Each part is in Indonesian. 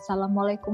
Assalamualaikum.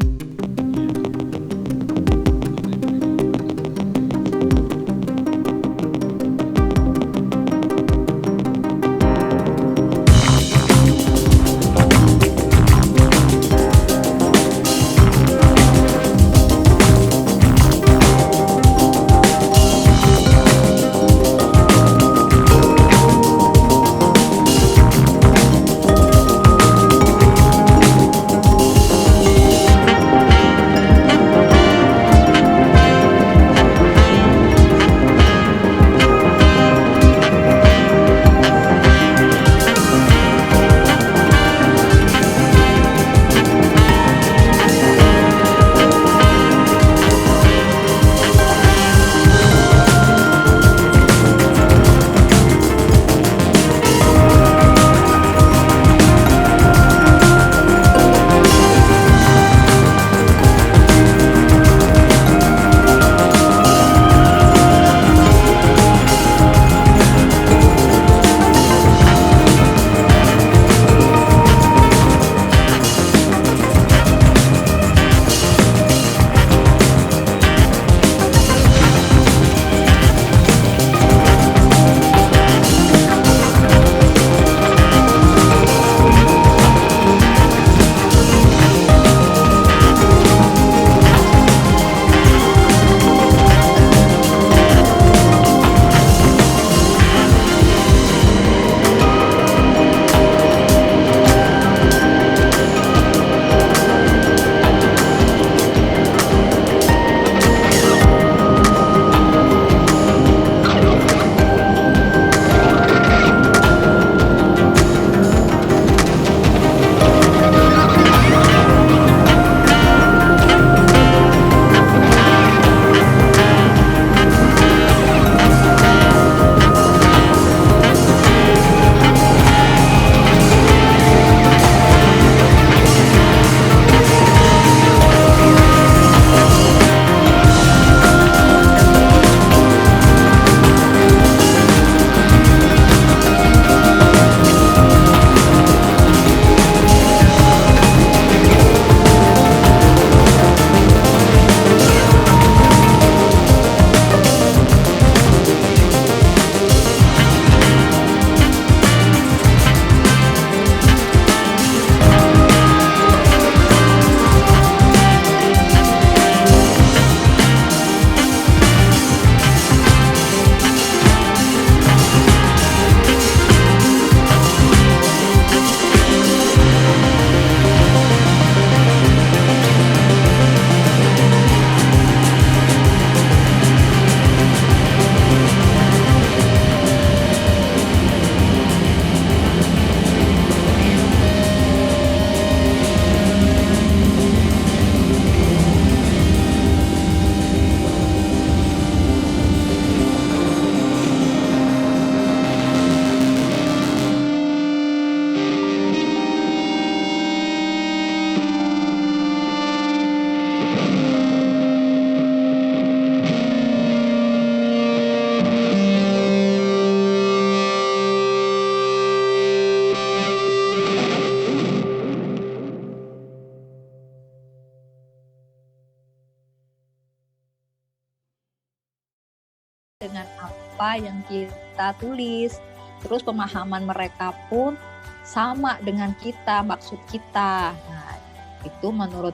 Dengan apa yang kita tulis, terus pemahaman mereka pun sama dengan kita, maksud kita. Nah, itu menurut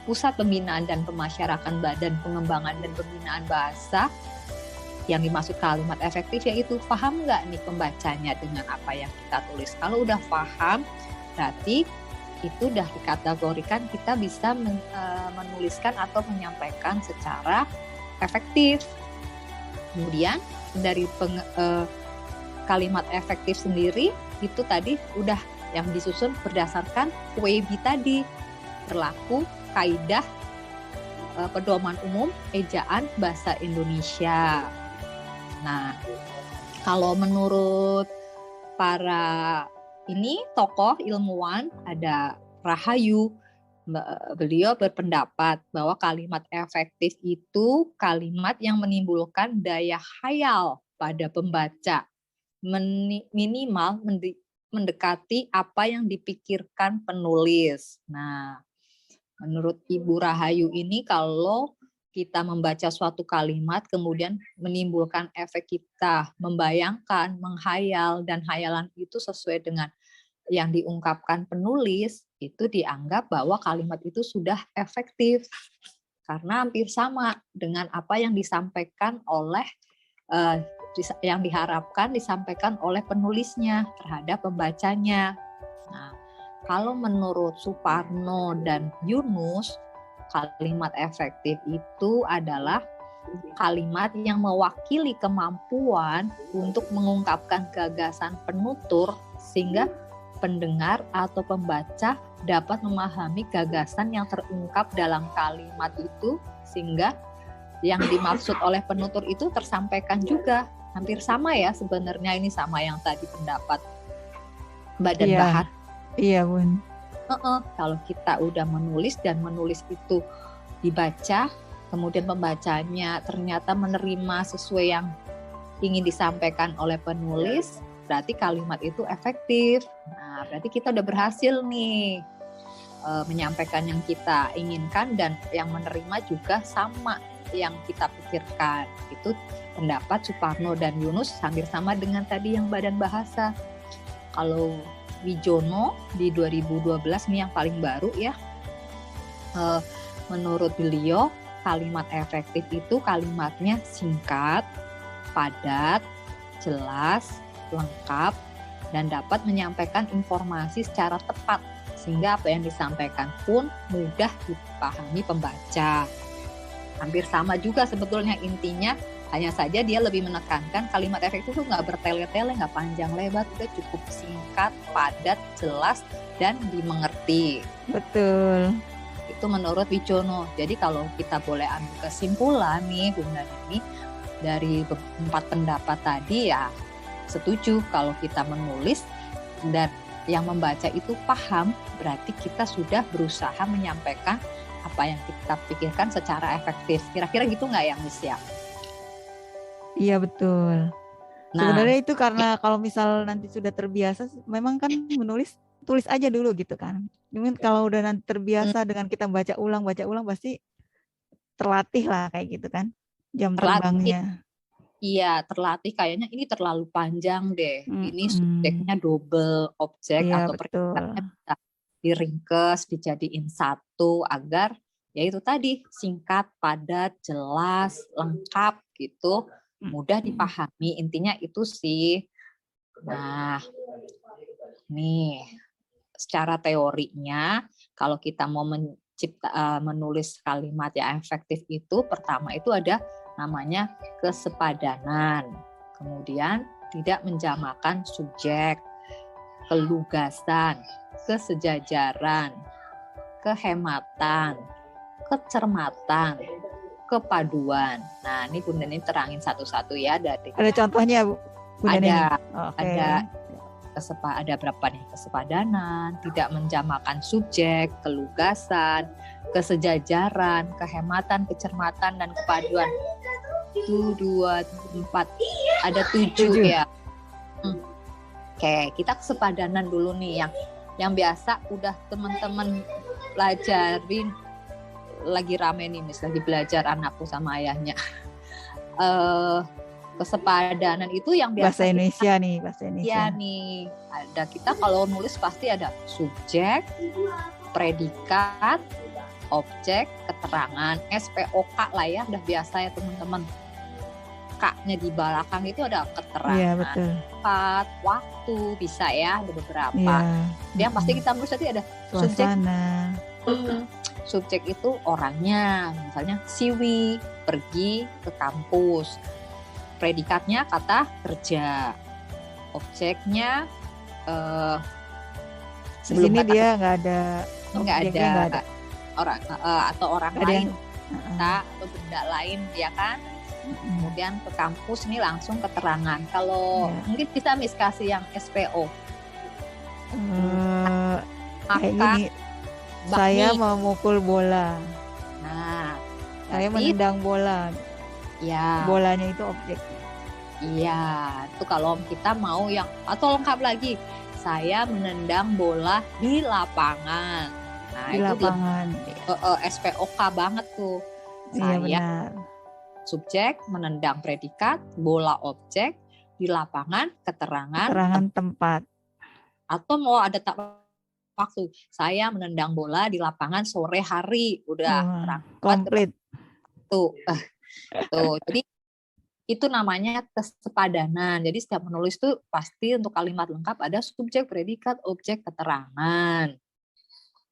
Pusat Pembinaan dan Pemasyarakatan Badan Pengembangan dan Pembinaan Bahasa, yang dimaksud kalimat efektif yaitu paham nggak nih pembacanya dengan apa yang kita tulis. Kalau udah paham, berarti itu udah dikategorikan kita bisa menuliskan atau menyampaikan secara efektif. Kemudian dari kalimat efektif sendiri itu tadi udah yang disusun berdasarkan WEBI tadi, berlaku kaidah pedoman umum ejaan bahasa Indonesia. Nah, kalau menurut para tokoh ilmuwan, ada Rahayu, beliau berpendapat bahwa kalimat efektif itu kalimat yang menimbulkan daya khayal pada pembaca, minimal mendekati apa yang dipikirkan penulis. Nah, menurut Ibu Rahayu ini kalau kita membaca suatu kalimat kemudian menimbulkan efek kita membayangkan, menghayal, dan hayalan itu sesuai dengan yang diungkapkan penulis, itu dianggap bahwa kalimat itu sudah efektif. Karena hampir sama dengan apa yang disampaikan oleh yang diharapkan disampaikan oleh penulisnya terhadap pembacanya. Nah, kalau menurut Suparno dan Yunus, kalimat efektif itu adalah kalimat yang mewakili kemampuan untuk mengungkapkan gagasan penutur sehingga pendengar atau pembaca dapat memahami gagasan yang terungkap dalam kalimat itu sehingga yang dimaksud oleh penutur itu tersampaikan juga. Hampir sama ya sebenarnya, ini sama yang tadi pendapat Badan Bahas. Iya, Bun. Kalau kita udah menulis dan menulis itu dibaca, kemudian pembacanya ternyata menerima sesuai yang ingin disampaikan oleh penulis, berarti kalimat itu efektif. Nah, berarti kita udah berhasil nih menyampaikan yang kita inginkan dan yang menerima juga sama yang kita pikirkan. Itu pendapat Suparno dan Yunus hampir sama dengan tadi yang Badan Bahasa. Kalau Wijono di 2012 ini yang paling baru ya. Menurut beliau kalimat efektif itu kalimatnya singkat, padat, jelas, lengkap, dan dapat menyampaikan informasi secara tepat sehingga apa yang disampaikan pun mudah dipahami pembaca. Hampir sama juga sebetulnya intinya, hanya saja dia lebih menekankan kalimat efektif itu nggak bertele-tele, nggak panjang lebar, udah cukup singkat, padat, jelas, dan dimengerti. Betul. Itu menurut Wijono. Jadi kalau kita boleh ambil kesimpulan nih Bunda ini dari 4 pendapat tadi ya setuju kalau kita menulis dan yang membaca itu paham, berarti kita sudah berusaha menyampaikan apa yang kita pikirkan secara efektif. Kira-kira gitu nggak ya Miss ya? Iya betul. Nah, sebenarnya itu karena kalau misal nanti sudah terbiasa, memang kan menulis tulis aja dulu gitu kan. Cuman kalau udah nanti terbiasa dengan kita baca ulang pasti terlatih lah kayak gitu kan. Jam terbangnya. Iya, terlatih kayaknya ini terlalu panjang deh. Ini subjeknya double objek atau predikatnya bisa diringkes, dijadiin satu agar ya itu tadi singkat, padat, jelas, lengkap gitu. Mudah dipahami, intinya itu sih. Nah, nih secara teorinya kalau kita mau menulis kalimat yang efektif itu pertama itu ada namanya kesepadanan, kemudian tidak menjamakan subjek, kelugasan, kesejajaran, kehematan, kecermatan, kepaduan. Nah, ini Bunda ini terangin satu-satu ya dari. Ada contohnya, Bu? Bunda ada berapa nih? Kesepadanan, tidak menjamakan subjek, kelugasan, kesejajaran, kehematan, kecermatan, dan kepaduan. 1, 2, 4, ada 7 ya. Oke, kita kesepadanan dulu nih yang biasa udah teman-teman pelajarin. Lagi rame nih lagi belajar anakku sama ayahnya. Kesepadanan itu yang biasa bahasa Indonesia nih. Ada kita kalau nulis pasti ada subjek, predikat, objek, keterangan, SPOK lah ya, udah biasa ya teman-teman. K-nya di belakang itu ada keterangan, tempat, waktu, bisa ya, ada beberapa. Yang pasti kita nulis tadi ada subjek. Subjek itu orangnya, misalnya Siwi pergi ke kampus. Predikatnya kata kerja. Objeknya di sini dia nggak ada orang atau orang lain, atau benda lain ya kan. Kemudian ke kampus ini langsung keterangan. Kalau mungkin kita kasih yang SPO. Kayak saya memukul bola. Nah, saya menendang bola. Ya. Bolanya itu objek. Iya, itu kalau kita mau yang atau lengkap lagi, saya menendang bola di lapangan. Nah, Di itu lapangan. SPOK banget tuh. Iya Saya benar. subjek menendang predikat, bola objek, di lapangan keterangan tempat. Atau mau ada waktu, saya menendang bola di lapangan sore hari, udah komplit. Tuh. Jadi itu namanya kesepadanan. Jadi setiap menulis tuh pasti untuk kalimat lengkap ada subjek, predikat, objek, keterangan.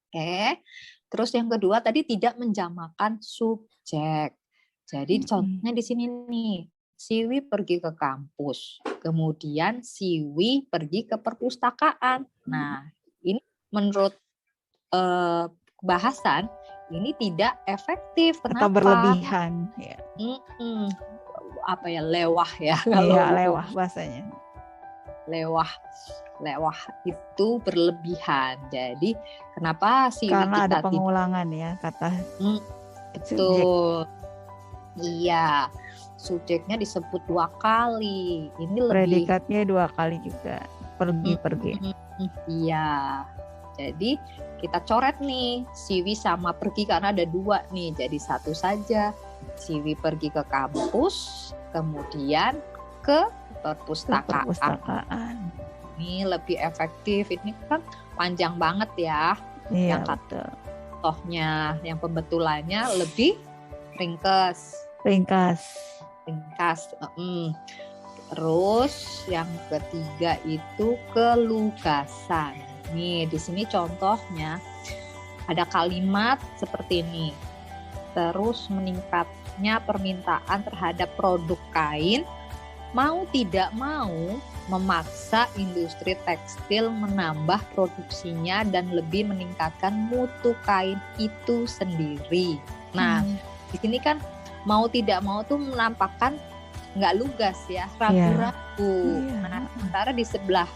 Oke. Terus yang kedua tadi tidak menjamakan subjek. Jadi contohnya di sini nih, Siwi pergi ke kampus, kemudian Siwi pergi ke perpustakaan. Nah, ini menurut bahasan ini tidak efektif. Kenapa? Atau berlebihan. Ya. Apa ya, lewah ya. Iya, lewah bahasanya. Lewah itu berlebihan. Jadi kenapa Siwi karena kita ada pengulangan ya kata betul. Iya, subjeknya disebut 2 kali. Ini predikatnya 2 kali juga. Pergi. Iya. Jadi kita coret nih Siwi sama pergi karena ada 2 nih. Jadi 1 saja. Siwi pergi ke kampus, kemudian ke perpustakaan. Ini lebih efektif. Ini kan panjang banget ya. Iya, yang contohnya, yang pembetulannya lebih ringkas. Terus yang ketiga itu kelugasan. Nih di sini contohnya ada kalimat seperti ini. Terus meningkatnya permintaan terhadap produk kain, mau tidak mau memaksa industri tekstil menambah produksinya dan lebih meningkatkan mutu kain itu sendiri. Nah, di sini kan mau tidak mau tuh menampakkan nggak lugas ya, ragu-ragu. Nah, sementara di sebelah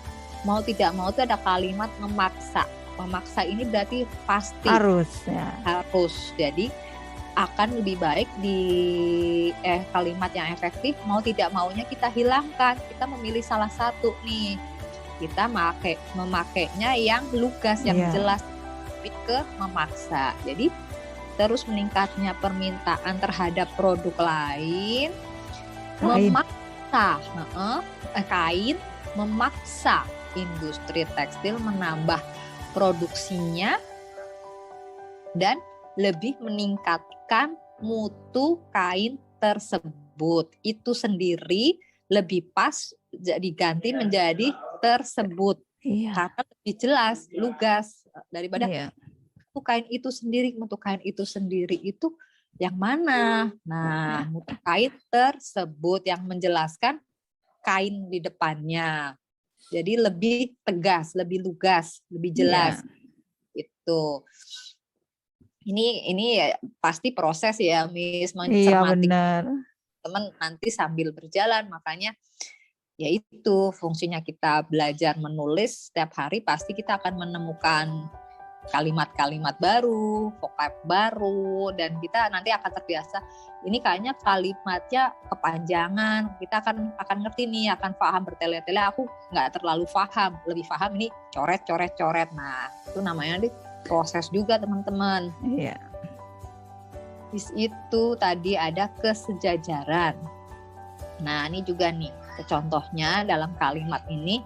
mau tidak mau tuh ada kalimat memaksa. Memaksa ini berarti pasti harus ya. Harus. Jadi akan lebih baik di kalimat yang efektif mau tidak maunya kita hilangkan. Kita memilih salah satu nih. Kita memakainya yang lugas, yang jelas, lebih ke memaksa. Jadi terus meningkatnya permintaan terhadap produk lain, kain memaksa industri tekstil menambah produksinya dan lebih meningkatkan mutu kain tersebut. Itu sendiri lebih pas diganti menjadi tersebut. Karena lebih jelas, lugas daripada mutu kain itu sendiri itu yang mana? Nah, mutu kain tersebut yang menjelaskan kain di depannya. Jadi lebih tegas, lebih lugas, lebih jelas. Itu. Ini ya pasti proses ya, Miss, mencermati teman nanti sambil berjalan. Makanya ya itu fungsinya kita belajar menulis setiap hari, pasti kita akan menemukan kalimat-kalimat baru, vocab baru, dan kita nanti akan terbiasa. Ini kayaknya kalimatnya kepanjangan, kita akan ngerti nih, akan paham bertele-tele. Aku nggak terlalu paham, lebih paham ini coret. Nah, itu namanya proses juga teman-teman. Iya. Itu tadi ada kesejajaran. Nah, ini juga nih contohnya dalam kalimat ini,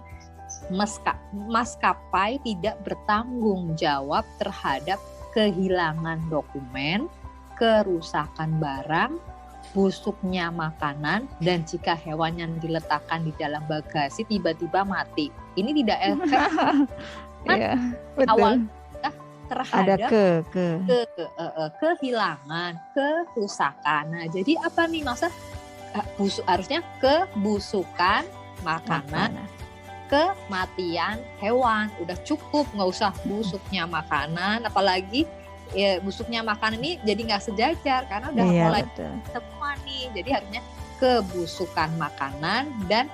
maskapai tidak bertanggung jawab terhadap kehilangan dokumen, kerusakan barang, busuknya makanan, dan jika hewan yang diletakkan di dalam bagasi tiba-tiba mati. Ini tidak efektif. Awal terhadap kehilangan, kerusakan. Nah, jadi apa nih masa harusnya kebusukan makanan, kematian hewan. Udah cukup, nggak usah busuknya makanan, apalagi busuknya makanan ini jadi nggak sejajar karena udah mulai semua nih. Jadi harusnya kebusukan makanan, dan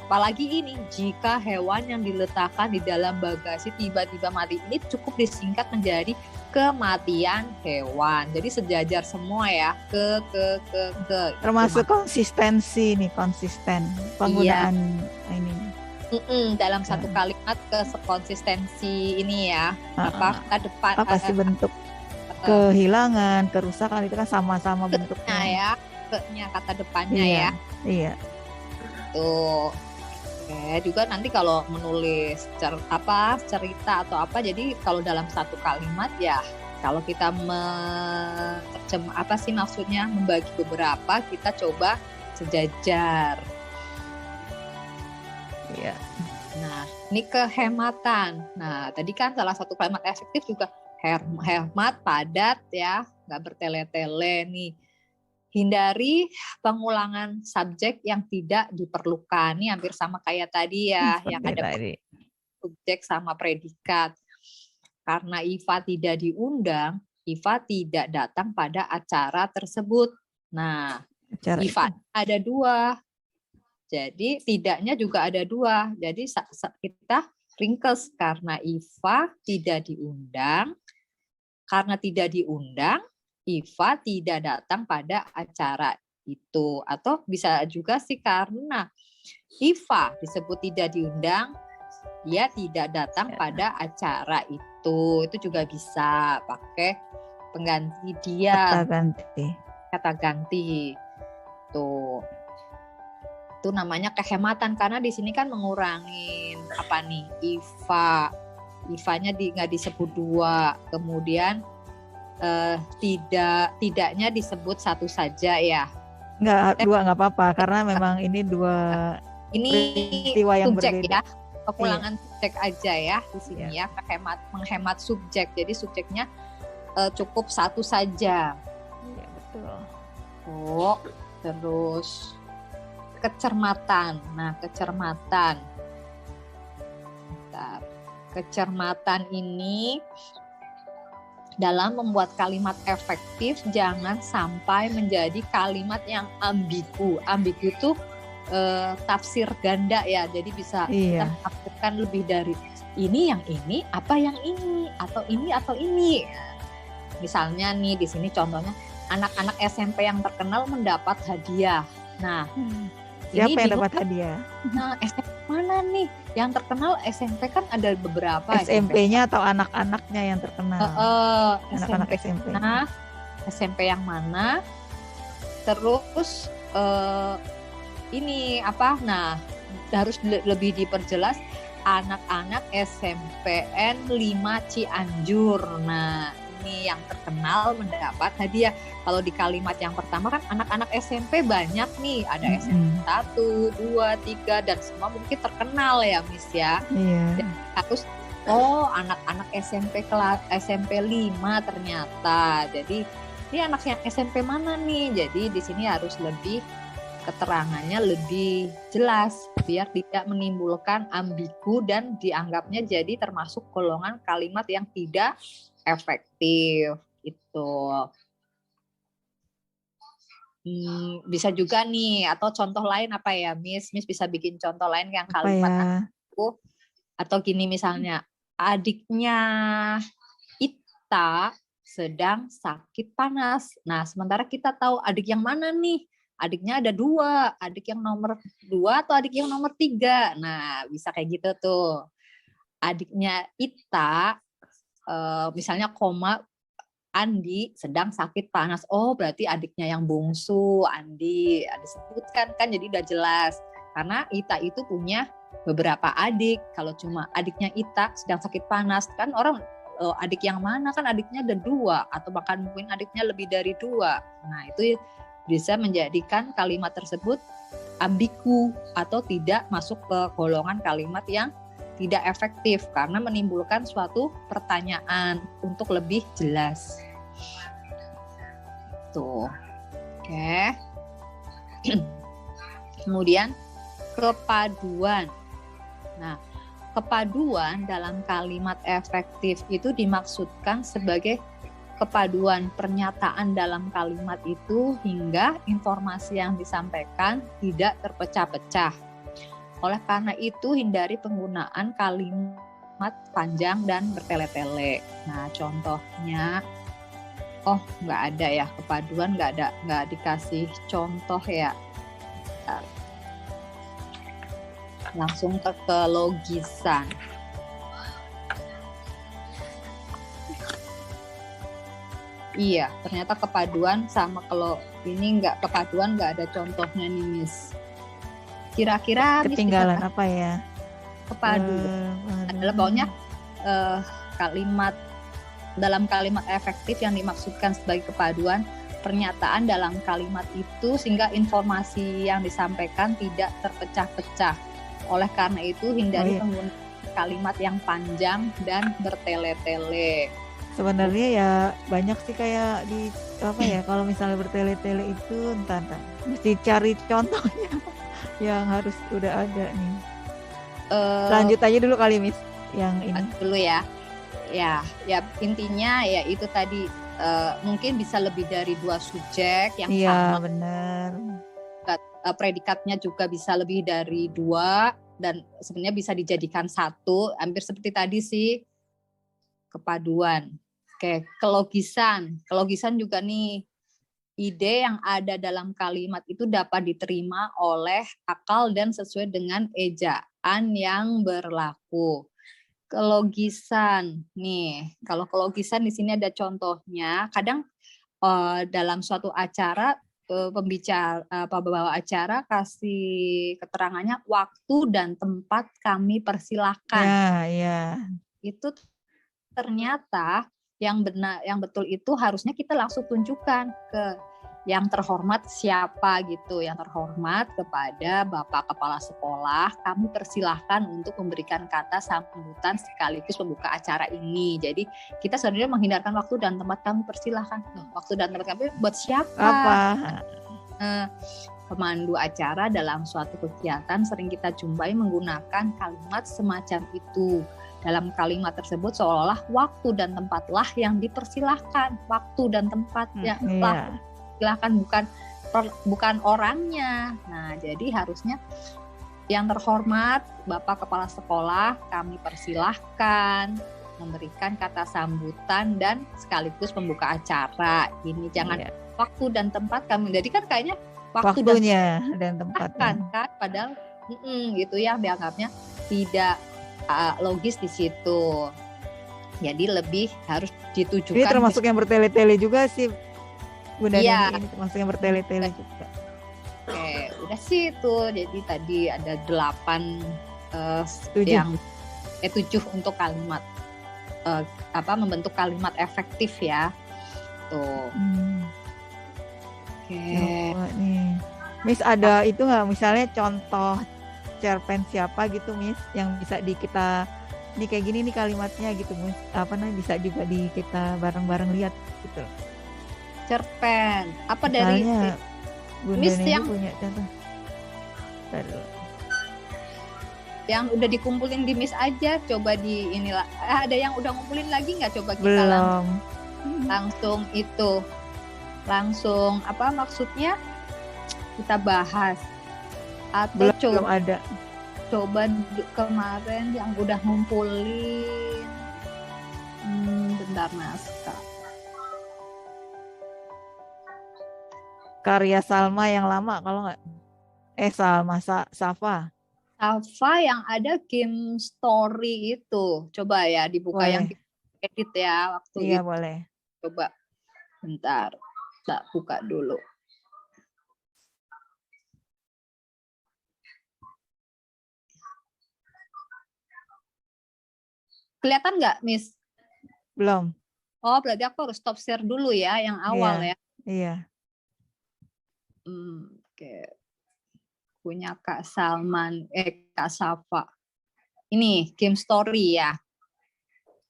apalagi ini jika hewan yang diletakkan di dalam bagasi tiba-tiba mati, ini cukup disingkat menjadi kematian hewan. Jadi sejajar semua ya, ke. Termasuk konsistensi nih, konsisten penggunaan ini. Dalam satu kalimat konsistensi ini ya, kata depan. Pasti bentuk kehilangan, kerusakan itu kan sama-sama bentuknya ya, kata depannya ya. Iya. Tuh. Oke, juga nanti kalau menulis cerita atau apa, jadi kalau dalam satu kalimat ya, kalau kita maksudnya membagi beberapa, kita coba sejajar. Iya. Nah, ini kehematan. Nah, tadi kan salah satu kalimat efektif juga hemat, padat ya, nggak bertele-tele nih. Hindari pengulangan subjek yang tidak diperlukan. Ini hampir sama kayak tadi ya, yang ada subjek sama predikat. Karena Iva tidak diundang, Iva tidak datang pada acara tersebut. Nah, Iva ada 2. Jadi tidaknya juga ada 2. Jadi kita ringkes, karena Iva tidak diundang. Karena tidak diundang, Iva tidak datang pada acara itu. Atau bisa juga sih karena Iva disebut tidak diundang, dia tidak datang pada acara itu. Itu juga bisa pakai pengganti dia. Kata ganti. Tuh. Itu namanya kehematan, karena di sini kan mengurangin Iva-nya nggak disebut 2. Kemudian tidaknya disebut 1 saja ya. Nggak 2 nggak apa-apa, karena memang ini 2 peristiwa yang berbeda. Ya. Pengulangan subjek aja ya di sini ya. Menghemat subjek. Jadi subjeknya cukup 1 saja. Iya, betul. Terus kecermatan. Nah, kecermatan. Kecermatan ini dalam membuat kalimat efektif jangan sampai menjadi kalimat yang ambigu. Ambigu itu tafsir ganda ya. Jadi bisa kita tafsirkan lebih dari ini yang ini, apa yang ini, atau ini. Misalnya nih di sini contohnya anak-anak SMP yang terkenal mendapat hadiah. Nah, siapa yang dapat hadiah? Nah, SMP mana nih? Yang terkenal SMP kan ada beberapa. SMP-nya atau anak-anaknya yang terkenal? Anak-anak SMP. Nah, SMP yang mana? Terus ini apa? Nah, harus lebih diperjelas anak-anak SMPN 5 Cianjur. Nah, ini yang terkenal mendapat hadiah. Kalau di kalimat yang pertama kan anak-anak SMP banyak nih, ada SMP 1, 2, 3 dan semua mungkin terkenal ya Miss ya. Iya. Harus anak-anak SMP 5 ternyata. Jadi ini anak yang SMP mana nih? Jadi di sini harus lebih keterangannya lebih jelas biar tidak menimbulkan ambigu dan dianggapnya jadi termasuk golongan kalimat yang tidak efektif itu. Bisa juga nih, atau contoh lain apa ya Miss bisa bikin contoh lain yang kalimat aku, atau gini misalnya adiknya Ita sedang sakit panas. Nah sementara kita tahu adik yang mana nih, adiknya ada 2, adik yang nomor 2 atau adik yang nomor 3. Nah bisa kayak gitu tuh, adiknya Ita misalnya koma Andi sedang sakit panas. Oh, berarti adiknya yang bungsu, Andi. Disebutkan kan jadi udah jelas. Karena Ita itu punya beberapa adik. Kalau cuma adiknya Ita sedang sakit panas, kan orang adik yang mana, kan adiknya ada 2 atau bahkan mungkin adiknya lebih dari 2. Nah, itu bisa menjadikan kalimat tersebut ambigu atau tidak masuk ke golongan kalimat yang tidak efektif karena menimbulkan suatu pertanyaan untuk lebih jelas. Tuh. Oke. Kemudian kepaduan. Nah, kepaduan dalam kalimat efektif itu dimaksudkan sebagai kepaduan pernyataan dalam kalimat itu hingga informasi yang disampaikan tidak terpecah-pecah. Oleh karena itu, hindari penggunaan kalimat kalimat panjang dan bertele-tele. Nah, contohnya, nggak ada ya, kepaduan nggak dikasih contoh ya. Langsung ke kelogisan. Iya, ternyata kepaduan sama kalau ini kepaduan nggak ada contohnya nih, Miss. Kira-kira ketinggalan apa ya? Kepaduan adalah pokoknya dalam kalimat efektif yang dimaksudkan sebagai kepaduan pernyataan dalam kalimat itu sehingga informasi yang disampaikan tidak terpecah-pecah. Oleh karena itu hindari penggunaan kalimat yang panjang dan bertele-tele. Sebenarnya ya banyak sih kayak di kalau misalnya bertele-tele itu entar mesti cari contohnya yang harus udah ada nih. Lanjut aja dulu kali Miss yang ini. Dulu ya. Ya intinya ya itu tadi mungkin bisa lebih dari 2 subjek yang sama. Iya, benar. Predikatnya juga bisa lebih dari 2 dan sebenarnya bisa dijadikan 1, hampir seperti tadi sih kepaduan. Oke, kelogisan juga nih, ide yang ada dalam kalimat itu dapat diterima oleh akal dan sesuai dengan ejaan yang berlaku. Kelogisan nih, kalau kelogisan di sini ada contohnya. Kadang dalam suatu acara pembawa acara kasih keterangannya waktu dan tempat kami persilahkan. Ya. Itu ternyata yang betul itu harusnya kita langsung tunjukkan ke yang terhormat siapa gitu, yang terhormat kepada Bapak Kepala Sekolah, kami persilahkan untuk memberikan kata sambutan sekaligus membuka acara ini. Jadi kita sebenarnya menghindarkan waktu dan tempat kami persilahkan. Waktu dan tempat kami buat siapa? Pemandu acara dalam suatu kegiatan sering kita jumpai menggunakan kalimat semacam itu. Dalam kalimat tersebut seolah-olah waktu dan tempatlah yang dipersilahkan, waktu dan tempat yang silahkan bukan orangnya. Nah, jadi harusnya yang terhormat Bapak Kepala Sekolah kami persilahkan memberikan kata sambutan dan sekaligus membuka acara. Ini jangan waktu dan tempat kami. Jadi kan kayaknya waktunya dan tempatnya kan padahal gitu ya dianggapnya tidak logis di situ. Jadi lebih harus ditujukan. Ini termasuk yang bertele-tele juga sih, Bunda. Ini termasuk yang bertele-tele juga. Oke, udah sih itu. Jadi tadi ada 8 7 untuk kalimat membentuk kalimat efektif ya. Tuh. Oke. Nih. Miss ada itu nggak misalnya contoh cerpen siapa gitu Miss yang bisa kita ini kayak gini nih kalimatnya gitu Miss, bisa juga kita bareng-bareng lihat gitu. Cerpen apa misalnya, dari Bunda Miss yang punya contoh yang udah dikumpulin di Miss aja, coba di inilah ada yang udah ngumpulin lagi nggak, coba kita belum langsung apa maksudnya kita bahas atau belum ada. Coba kemarin yang udah ngumpulin bentar naskah karya Salma yang lama kalau nggak Safa yang ada game story itu, coba ya dibuka boleh. Yang edit ya waktu itu boleh, coba bentar tak buka dulu. Kelihatan nggak, Miss? Belum. Oh, berarti aku harus stop share dulu ya, yang awal ya. Iya. Oke. Punya Kak Kak Safa. Ini game story ya.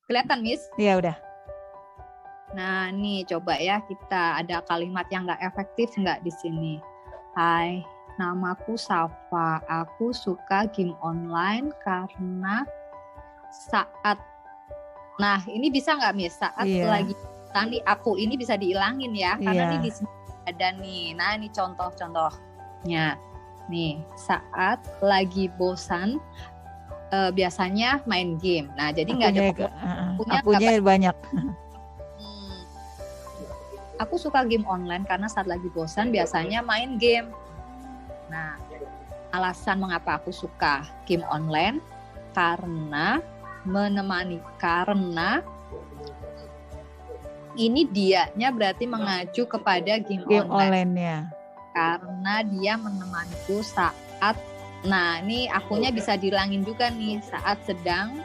Kelihatan, Miss? Iya, udah. Nah, nih coba ya kita ada kalimat yang nggak efektif nggak di sini. Hai, namaku Safa. Aku suka game online karena saat, nah ini bisa nggak Miss? Saat lagi tadi aku ini bisa dihilangin ya, karena ini di sini ada nih. Nah ini contoh-contohnya nih, saat lagi bosan biasanya main game. Nah, jadi nggak ada akunya banyak. Aku suka game online karena saat lagi bosan biasanya main game. Nah, alasan mengapa aku suka game online karena ini dianya berarti mengacu kepada game online ya. Karena dia menemaniku saat, nah ini akunya bisa dihilangin juga nih saat sedang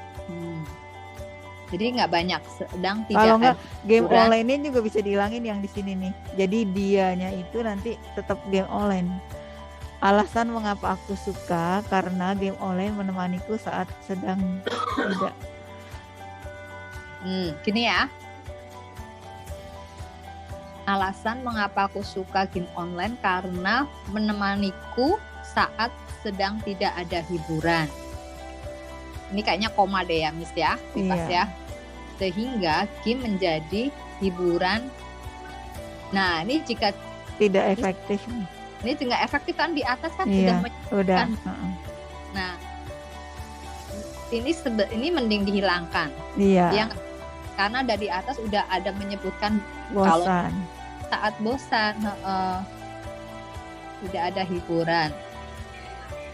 jadi nggak banyak, sedang tidak. Kalau nggak game online ini juga bisa dihilangin yang di sini nih. Jadi dianya itu nanti tetap game online. Alasan mengapa aku suka karena game online menemaniku saat sedang tidak. Gini ya. Alasan mengapa aku suka game online karena menemaniku saat sedang tidak ada hiburan. Ini kayaknya koma deh ya, Miss ya, Tipas ya. Sehingga game menjadi hiburan. Nah, ini jika tidak efektif. Ini tidak efektif kan di atas kan udah. Nah, ini mending dihilangkan. Iya. Karena dari atas udah ada menyebutkan bosan. Kalau saat bosan tidak ada hiburan.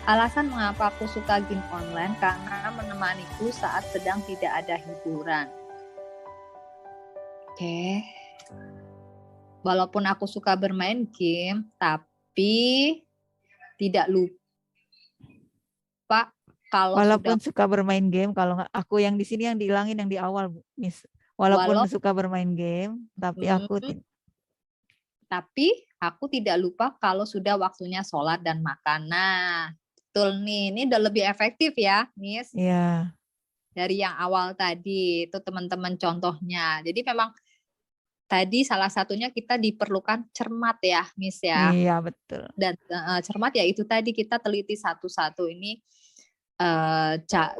Alasan mengapa aku suka game online karena menemaniku saat sedang tidak ada hiburan. Oke. Walaupun aku suka bermain game, tapi tidak lupa kalau walaupun suka bermain game, kalau nggak aku yang di sini yang dihilangin yang di awal, Miss. Walaupun suka bermain game, tapi aku tidak lupa kalau sudah waktunya sholat dan makan. Nah, betul nih, ini udah lebih efektif ya, Miss. Iya. Dari yang awal tadi, itu teman-teman contohnya. Jadi memang tadi salah satunya kita diperlukan cermat ya, Miss ya. Iya, betul. Dan cermat ya itu tadi kita teliti satu-satu ini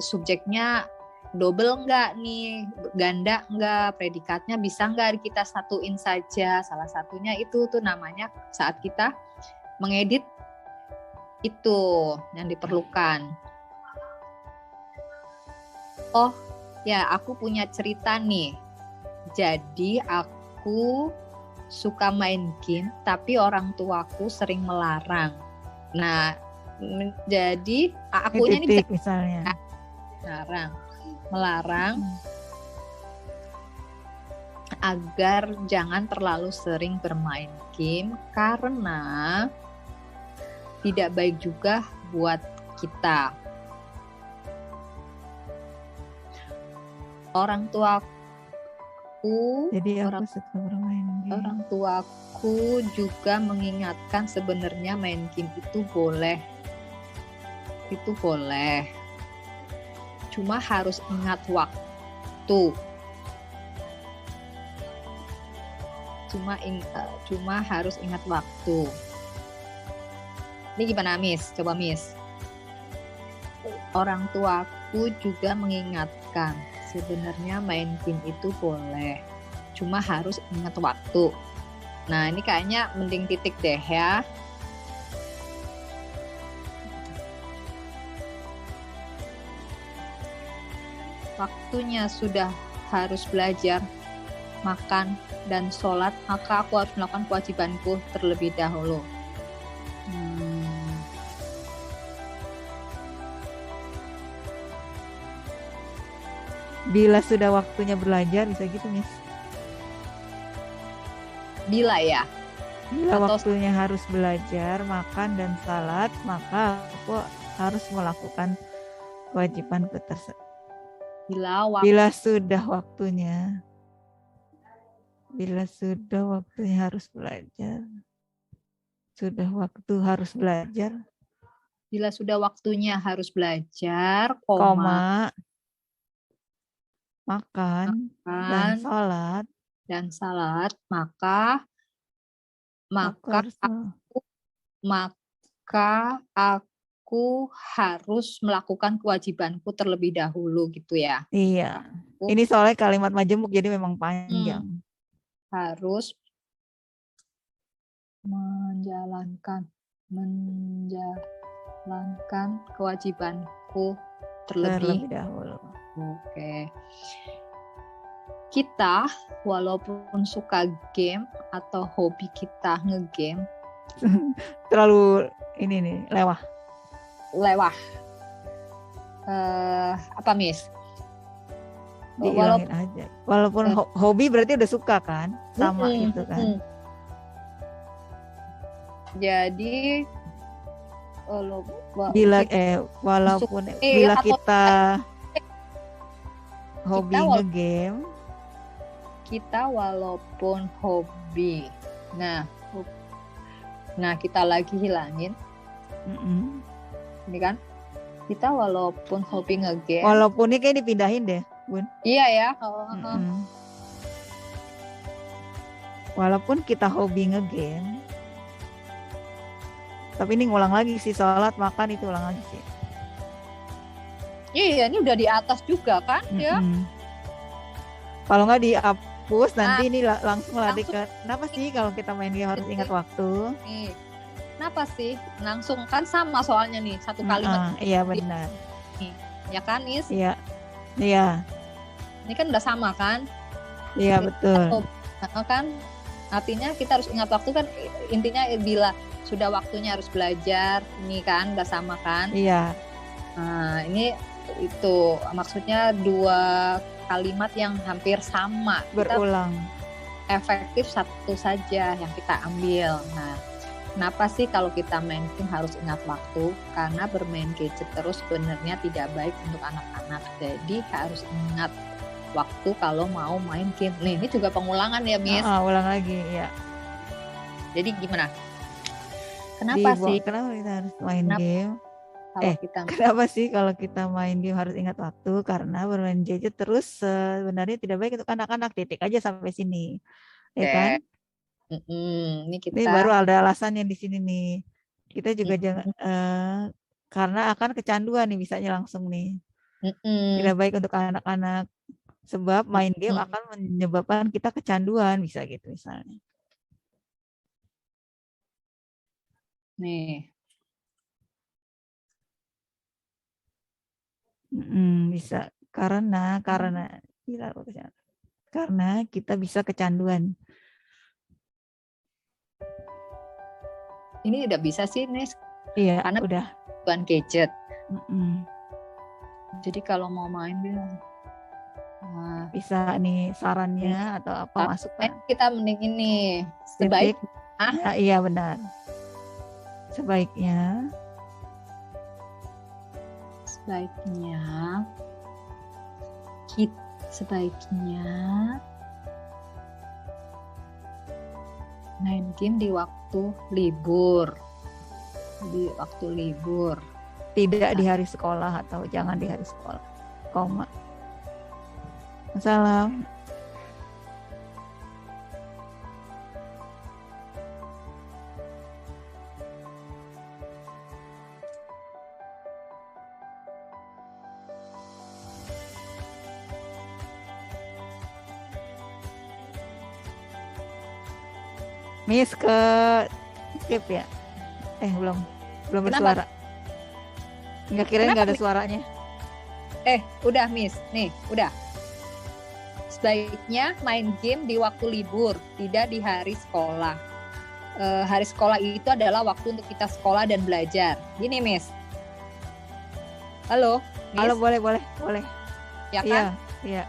subjeknya double enggak nih, ganda enggak, predikatnya bisa enggak kita satuin saja. Salah satunya itu tuh namanya saat kita mengedit itu yang diperlukan. Oh ya, aku punya cerita nih. Jadi aku suka main game, tapi orang tuaku sering melarang. Nah, jadi akunya ini bisa misalnya melarang agar jangan terlalu sering bermain game karena tidak baik juga buat kita. Orang tuaku orang tuaku juga mengingatkan sebenarnya main game itu boleh. Cuma harus ingat waktu. Cuma harus ingat waktu. Ini gimana, Miss? Coba, Miss. Orang tuaku juga mengingatkan sebenarnya main game itu boleh. Cuma harus ingat waktu. Nah, ini kayaknya mending titik deh ya. Waktunya sudah harus belajar, makan, dan sholat, maka aku harus melakukan kewajibanku terlebih dahulu. Bila sudah waktunya belajar, bisa gitu, Miss? Bila ya? Bila waktunya harus belajar, makan, dan salat, maka aku harus melakukan kewajibanku tersebut. Bila sudah waktunya harus belajar. Sudah waktu harus belajar. Bila sudah waktunya harus belajar, makan dan salat, maka aku harus melakukan kewajibanku terlebih dahulu gitu ya. Iya. Ini soalnya kalimat majemuk jadi memang panjang. Harus menjalankan kewajibanku terlebih dahulu. Oke. Kita walaupun suka game atau hobi kita ngegame terlalu ini nih lewah. Apa Miss? Dihilangin aja. Walaupun hobi berarti udah suka kan, sama gitu kan. Jadi walaupun bila kita hobi ngegame, kita walaupun hobi, nah kita lagi hilangin, ini kan kita walaupun hobi ngegame, walaupun ini kayak dipindahin deh, Bun. Iya ya. Walaupun kita hobi ngegame, tapi ini ngulang lagi sih, sholat makan itu ulang lagi sih. Iya, ini udah di atas juga kan, ya. Kalau nggak dihapus, nanti ini langsung lari ke. Kenapa sih kalau kita main game harus ingat waktu? Nih, kenapa sih? Langsung kan sama soalnya nih, satu kalimat. Iya benar. Nih, ya kan, Is? Iya. Ini kan udah sama kan? Iya betul. Kan, artinya kita harus ingat waktu kan. Intinya bila sudah waktunya harus belajar, ini kan udah sama kan? Iya. Nah, ini itu maksudnya dua kalimat yang hampir sama, berulang. Efektif satu saja yang kita ambil. Nah, kenapa sih kalau kita main game harus ingat waktu? Karena bermain gadget terus sebenarnya tidak baik untuk anak-anak. Jadi harus ingat waktu kalau mau main game. Nih, ini juga pengulangan ya, Miss. Ulang lagi, ya. Jadi gimana? Kenapa kita harus main game? Kenapa sih kalau kita main game harus ingat waktu? Karena bermain gadget terus sebenarnya tidak baik untuk anak-anak. Titik aja sampai sini, ya kan? Ini baru ada alasannya di sini nih. Kita juga jangan karena akan kecanduan nih, bisanya langsung nih. Tidak baik untuk anak-anak. Sebab main game akan menyebabkan kita kecanduan, bisa gitu misalnya. Nih. Bisa karena kita bisa kecanduan. Ini udah bisa sih, Nis. Iya, karena udah. Bukan gadget. Jadi kalau mau main bisa nih sarannya atau apa masukkan. Kita mending ini sebaik. Iya benar. Sebaiknya main game di waktu libur. Tidak di hari sekolah atau jangan di hari sekolah. Salam. Miss ke skip ya? Belum bersuara. Nggak kirain nggak ada suaranya. Udah Miss, nih udah. Sebaiknya main game di waktu libur, tidak di hari sekolah. Hari sekolah itu adalah waktu untuk kita sekolah dan belajar. Gini Miss. Halo, Miss? Halo, boleh. Ya kan? Iya.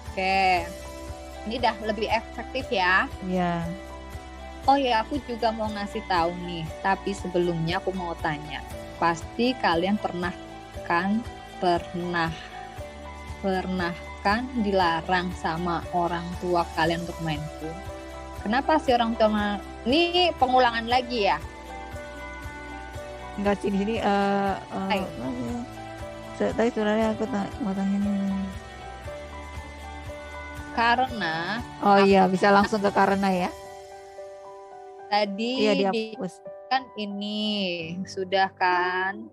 Oke. Ini udah lebih efektif ya? Iya. Oh ya, aku juga mau ngasih tahu nih. Tapi sebelumnya aku mau tanya. Pasti kalian pernah kan dilarang sama orang tua kalian untuk main game? Kenapa sih orang tua? Ini pengulangan lagi ya? Enggak sih di sini. Tadi sebenarnya aku mau tanya nih. Karena. Oh iya, bisa langsung ke karena ya. Tadi dihapus. Kan ini sudah kan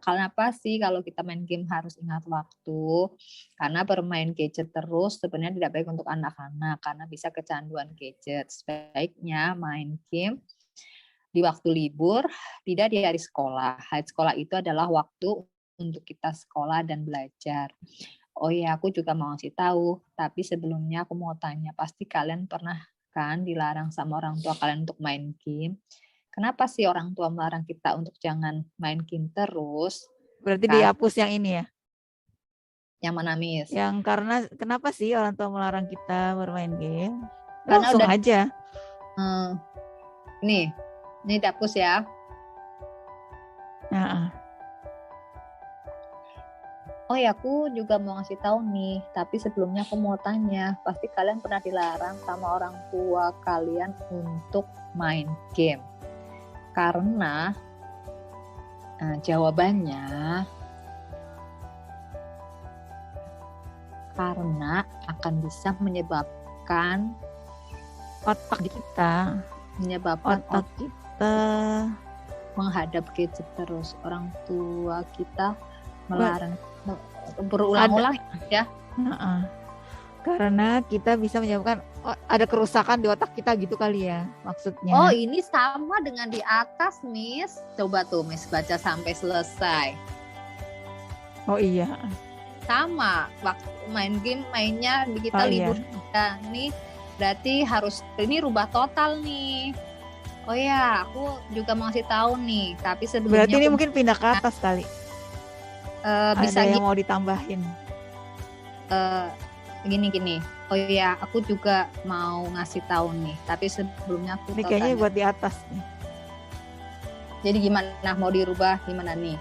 kenapa sih kalau kita main game harus ingat waktu? Karena bermain gadget terus sebenarnya tidak baik untuk anak-anak karena bisa kecanduan gadget. Sebaiknya main game di waktu libur, tidak di hari sekolah. Hari sekolah itu adalah waktu untuk kita sekolah dan belajar. Oh ya, aku juga mau ngasih tahu, tapi sebelumnya aku mau tanya, pasti kalian pernah kan dilarang sama orang tua kalian untuk main game? Kenapa sih orang tua melarang kita untuk jangan main game terus? Berarti dihapus yang ini ya? Yang mana, Miss? Yang karena kenapa sih orang tua melarang kita bermain game? Karena Langsung udah aja. Nih, ini dihapus ya. Oh ya, aku juga mau ngasih tahu nih, tapi sebelumnya aku mau tanya, pasti kalian pernah dilarang sama orang tua kalian untuk main game. Karena jawabannya karena akan bisa menyebabkan otak kita menghadap gadget terus. Orang tua kita melarang berulang-ulang ya. Karena kita bisa menyebabkan ada kerusakan di otak kita gitu kali ya maksudnya. Oh, ini sama dengan di atas, Miss. Coba tuh Miss baca sampai selesai. Oh iya. Sama, waktu main game mainnya kita libur. Iya. Ini berarti harus ini rubah total nih. Oh ya, aku juga mau ngasih tahu nih, tapi sebelumnya berarti ini mungkin pindah ke atas kali. Bisa ada yang mau ditambahin. Gini. Oh ya, aku juga mau ngasih tahu nih, tapi sebelumnya aku ini kayaknya buat di atas nih. Jadi gimana, mau dirubah gimana nih?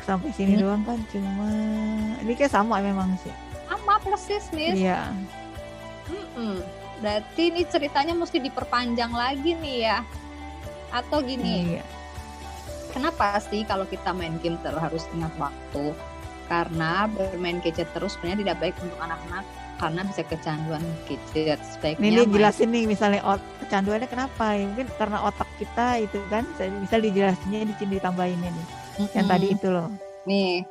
Sampai sini doang kan, cuma ini kayak sama memang sih. Sama persis, Miss. Iya. Berarti ini ceritanya mesti diperpanjang lagi nih ya. Atau gini, kenapa sih kalau kita main game harus ingat waktu? Karena bermain gadget terus sebenarnya tidak baik untuk anak-anak karena bisa kecanduan gadget. Sebaiknya ini jelasin nih misalnya kecanduannya kenapa ya? Mungkin karena otak kita itu kan bisa dijelasinnya di sini ditambahinnya nih. Yang tadi itu loh. Nih.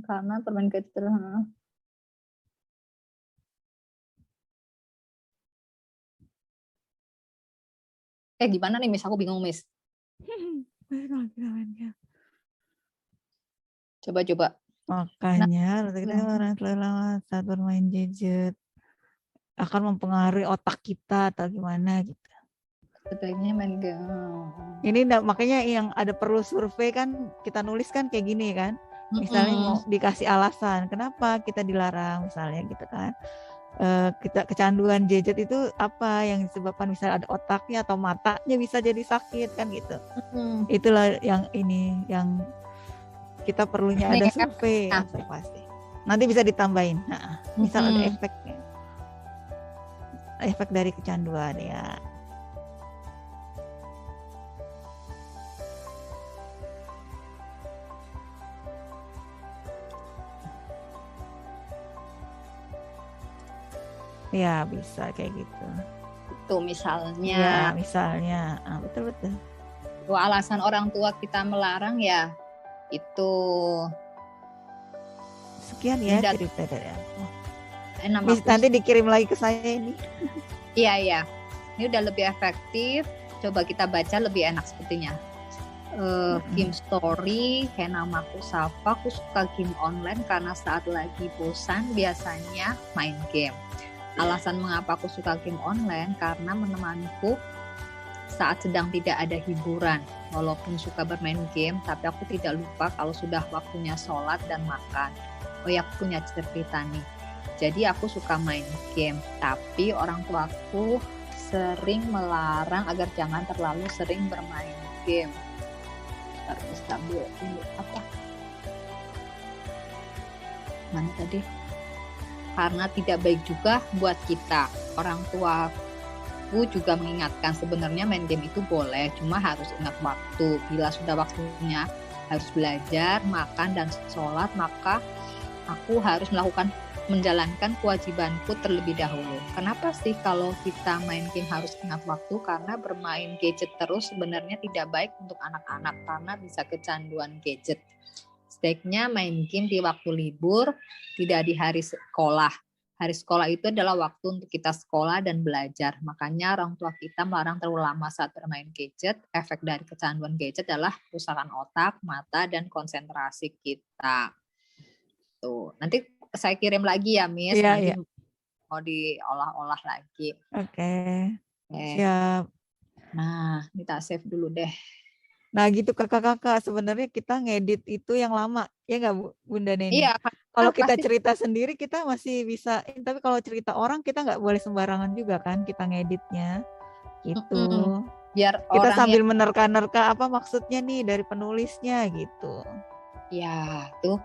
Karena permain gadget terus. Gimana nih, Miss? Aku bingung, Miss. Coba. Makanya orang lama saat bermain gadget akan mempengaruhi otak kita atau gimana gitu. Sebaiknya main game. Ini makanya yang ada perlu survei kan, kita nulis kan kayak gini kan. Misalnya mau dikasih alasan kenapa kita dilarang misalnya gitu kan. Kita kecanduan gadget itu apa yang disebabkan, misalnya ada otaknya atau matanya bisa jadi sakit kan gitu. Itulah yang kita perlunya ada survei pasti. Nanti bisa ditambahin. Misal ada efek dari kecanduan ya. Ya bisa kayak gitu. Itu misalnya. Ya misalnya, betul. Alasan orang tua kita melarang ya itu. Sekian ya cerita dari aku. Nanti dikirim lagi ke saya ini. Iya. Ini udah lebih efektif. Coba kita baca lebih enak sepertinya. Game story, namaku Safa, aku suka game online karena saat lagi bosan biasanya main game. Alasan mengapa aku suka game online karena menemaniku saat sedang tidak ada hiburan. Walaupun suka bermain game, tapi aku tidak lupa kalau sudah waktunya sholat dan makan. Oh ya, aku punya cerita nih. Jadi aku suka main game, tapi orang tuaku sering melarang agar jangan terlalu sering bermain game. Terus sambil apa? Mana tadi? Karena tidak baik juga buat kita. Orang tuaku juga mengingatkan sebenarnya main game itu boleh, cuma harus ingat waktu. Bila sudah waktunya harus belajar, makan, dan sholat, maka aku harus menjalankan kewajibanku terlebih dahulu. Kenapa sih kalau kita main game harus ingat waktu? Karena bermain gadget terus sebenarnya tidak baik untuk anak-anak karena bisa kecanduan gadget. Sebaiknya main game di waktu libur, tidak di hari sekolah. Hari sekolah itu adalah waktu untuk kita sekolah dan belajar. Makanya orang tua kita melarang terlalu lama saat bermain gadget. Efek dari kecanduan gadget adalah kerusakan otak, mata, dan konsentrasi kita. Tuh, nanti saya kirim lagi ya, Miss. Iya, nanti iya. mau diolah-olah lagi. Oke. Siap. Nah, kita save dulu deh. Nah gitu kakak-kakak, sebenarnya kita ngedit itu yang lama, ya nggak Bunda Neni? Iya. Kalau kita cerita sendiri kita masih bisa, tapi kalau cerita orang kita nggak boleh sembarangan juga kan kita ngeditnya, gitu. Biar kita sambil menerka-nerka apa maksudnya nih dari penulisnya gitu. Ya, tuh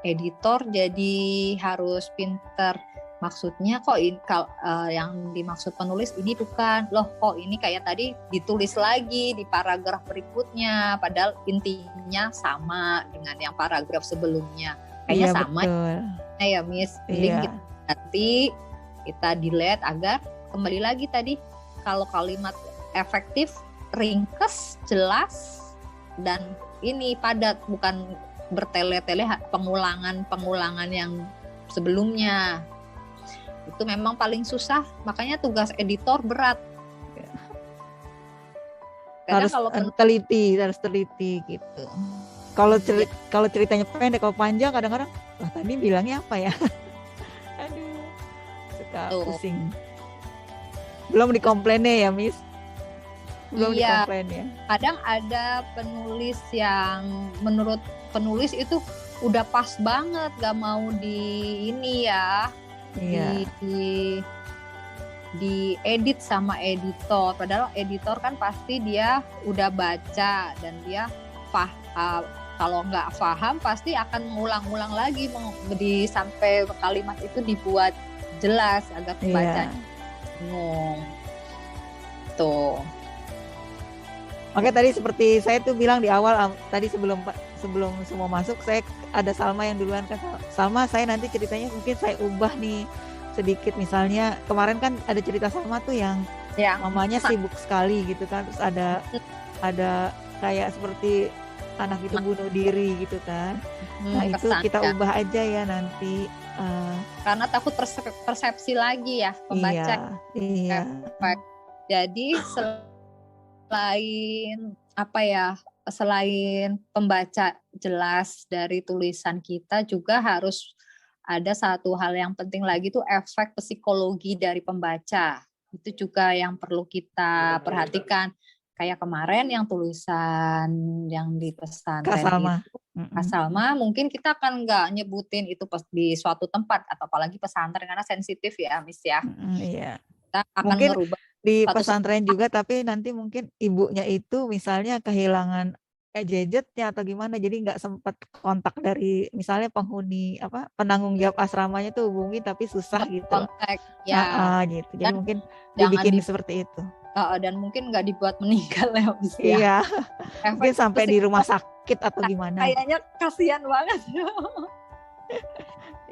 editor jadi harus pinter. Maksudnya kok yang dimaksud penulis ini bukan, loh kok ini kayak tadi ditulis lagi di paragraf berikutnya, padahal intinya sama dengan yang paragraf sebelumnya. Kayaknya sama. Betul. Ya Miss, link nanti kita delete agar kembali lagi tadi kalau kalimat efektif, ringkas, jelas, dan ini padat, bukan bertele-tele pengulangan yang sebelumnya. Itu memang paling susah, makanya tugas editor berat. Harus teliti gitu. Kalau ceritanya pendek, kalau panjang kadang-kadang, wah tadi bilangnya apa ya? Aduh, suka pusing. Belum dikomplainnya ya, Miss? Belum dikomplainnya. Kadang ada penulis yang menurut penulis itu udah pas banget, gak mau di edit sama editor, padahal editor kan pasti dia udah baca dan dia kalau nggak paham pasti akan mengulang-ulang lagi sampai kalimat itu dibuat jelas agar pembaca bingung. Tuh. Oke, tadi seperti saya tuh bilang di awal tadi sebelum semua masuk, saya ada Salma yang duluan kan. Salma, saya nanti ceritanya mungkin saya ubah nih sedikit, misalnya kemarin kan ada cerita Salma tuh yang mamanya sibuk sekali gitu kan, terus ada kayak seperti anak itu bunuh diri gitu kan. Nah itu kita ubah aja ya nanti. Karena takut persepsi lagi ya pembaca. Iya. Jadi selain pembaca jelas dari tulisan kita, juga harus ada satu hal yang penting lagi tuh efek psikologi dari pembaca. Itu juga yang perlu kita perhatikan. Kayak kemarin yang tulisan yang di pesantren itu, Kak Salma, mungkin kita akan nggak nyebutin itu di suatu tempat atau apalagi pesantren karena sensitif ya, Miss ya. Iya. Kita akan mungkin merubah di pesantren juga, tapi nanti mungkin ibunya itu misalnya kehilangan gadgetnya atau gimana, jadi nggak sempat kontak dari misalnya penghuni penanggung jawab asramanya tuh hubungi tapi susah gitu. Kontak ya. Gitu. Jadi mungkin dibikin seperti itu. Dan mungkin nggak dibuat meninggal ya, Miss ya. Iya. Mungkin sampai di rumah sakit atau gimana. Kayaknya kasihan banget.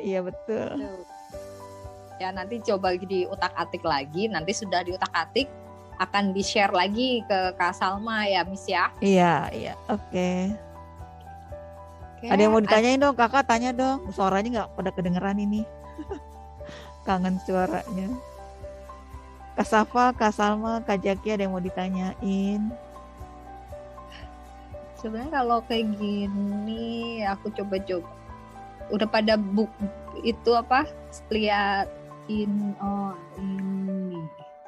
Iya betul. Ya nanti coba diutak-atik lagi. Nanti sudah diutak-atik akan di-share lagi ke Kak Salma ya, Miss ya. Iya. Oke. Ada yang mau ditanyain dong, kakak tanya dong. Suaranya nggak pada kedengeran ini. Kangen suaranya. Kak Safa, Kak Salma, Kak Jaki ada yang mau ditanyain? Sebenarnya kalau kayak gini aku coba-coba. Udah pada itu lihat ini.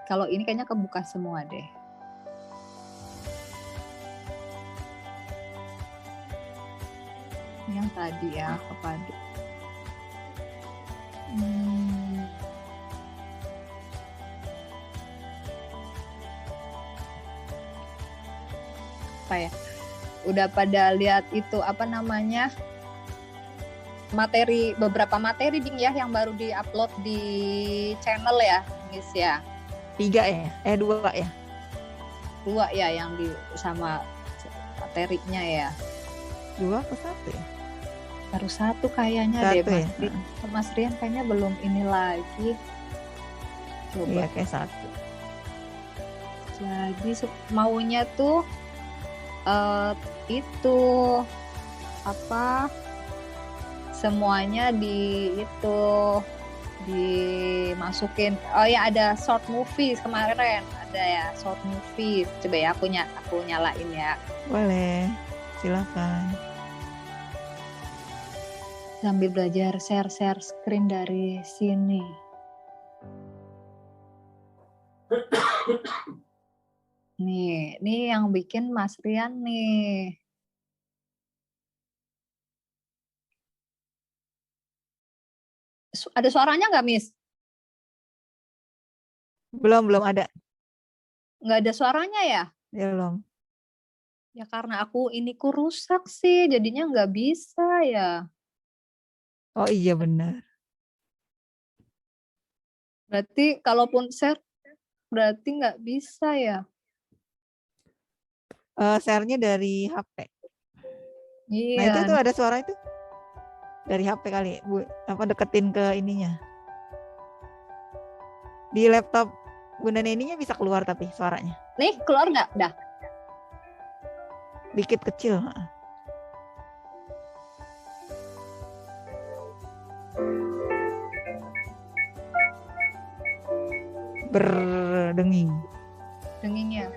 Kalau ini kayaknya kebuka semua deh. Yang tadi ya kepada. Udah pada lihat itu beberapa materi Ding ya yang baru di-upload di channel ya, Miss ya. 3 ya? 2 ya? 2 ya yang sama materinya ya. 2 atau 1 ya? Baru satu kayaknya Satu deh ya? Mas Rian kayaknya belum ini lagi. Coba. Iya kayak satu. Jadi maunya tuh itu apa? Semuanya dimasukin. Oh ya, ada short movies kemarin, ada ya short movies. Coba ya aku nyalain ya. Boleh, silakan. Sambil belajar share screen dari sini. Nih yang bikin Mas Rian nih. Ada suaranya nggak, Miss? Belum ada. Nggak ada suaranya ya? Belum. Ya karena ku rusak sih, jadinya nggak bisa ya. Oh iya benar. Berarti kalaupun share, berarti nggak bisa ya? Share-nya dari HP. Iya. Nah itu ada suara itu dari HP kali, Bu. Apa deketin ke ininya? Di laptop Bunda Neninya bisa keluar tapi suaranya. Nih keluar nggak? Dah. Dikit kecil. Berdenging. Dengingnya.